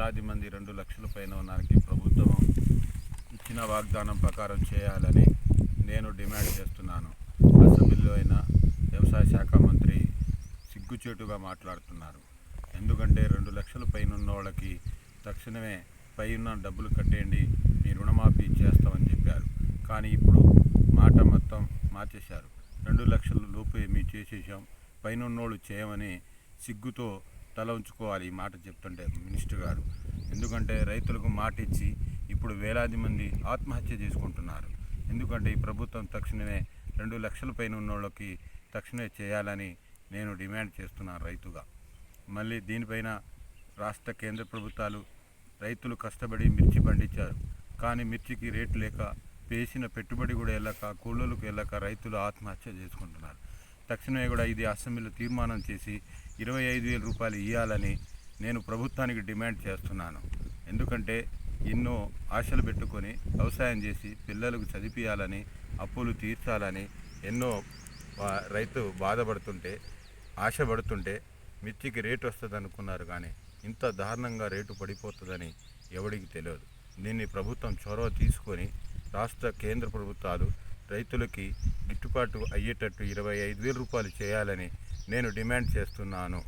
వేలాది మంది 2 లక్షల పైన ఉన్నానికి ప్రభుత్వం ఇచ్చిన వాగ్దానం ప్రకారం చేయాలని నేను డిమాండ్ చేస్తున్నాను. అసెంబ్లీలో అయినా వ్యవసాయ శాఖ మంత్రి సిగ్గుచేటుగా మాట్లాడుతున్నారు. ఎందుకంటే 2 లక్షల పైన ఉన్న వాళ్ళకి తక్షణమే పైన డబ్బులు కట్టేయండి, మీ రుణమాఫీ చేస్తామని చెప్పారు. కానీ ఇప్పుడు మాట మొత్తం మార్చేశారు. 2 లక్షల లోపే మేము చేసేసాం, పైన ఉన్నోళ్ళు చేయమని సిగ్గుతో తల ఉంచుకోవాలి ఈ మాట చెప్తుంటే మినిస్టర్ గారు. ఎందుకంటే రైతులకు మాట ఇచ్చి ఇప్పుడు వేలాది మంది ఆత్మహత్య చేసుకుంటున్నారు. ఎందుకంటే ఈ ప్రభుత్వం తక్షణమే 2 లక్షల పైన ఉన్నోళ్ళకి తక్షణమే చేయాలని నేను డిమాండ్ చేస్తున్నాను రైతుగా. మళ్ళీ దీనిపైన రాష్ట్ర కేంద్ర ప్రభుత్వాలు రైతులు కష్టపడి మిర్చి పండించారు. కానీ మిర్చికి రేటు లేక, వేసిన పెట్టుబడి కూడా వెళ్ళక, కూలీలకు వెళ్ళక రైతులు ఆత్మహత్య చేసుకుంటున్నారు. తక్షణమే కూడా ఇది అసెంబ్లీలో తీర్మానం చేసి 25,000 రూపాయలు ఇవ్వాలని నేను ప్రభుత్వానికి డిమాండ్ చేస్తున్నాను. ఎందుకంటే ఎన్నో ఆశలు పెట్టుకొని వ్యవసాయం చేసి పిల్లలకు చదివించాలని, అప్పులు తీర్చాలని ఎన్నో రైతు బాధపడుతుంటే, ఆశపడుతుంటే మిర్చికి రేటు వస్తుంది అనుకున్నారు. కానీ ఇంత దారుణంగా రేటు పడిపోతుందని ఎవడికి తెలియదు. దీన్ని ప్రభుత్వం చొరవ తీసుకొని రాష్ట్ర కేంద్ర ప్రభుత్వాలు రైతులకి గిట్టుబాటు అయ్యేటట్టు 25,000 రూపాయలు చేయాలని నేను డిమాండ్ చేస్తున్నాను.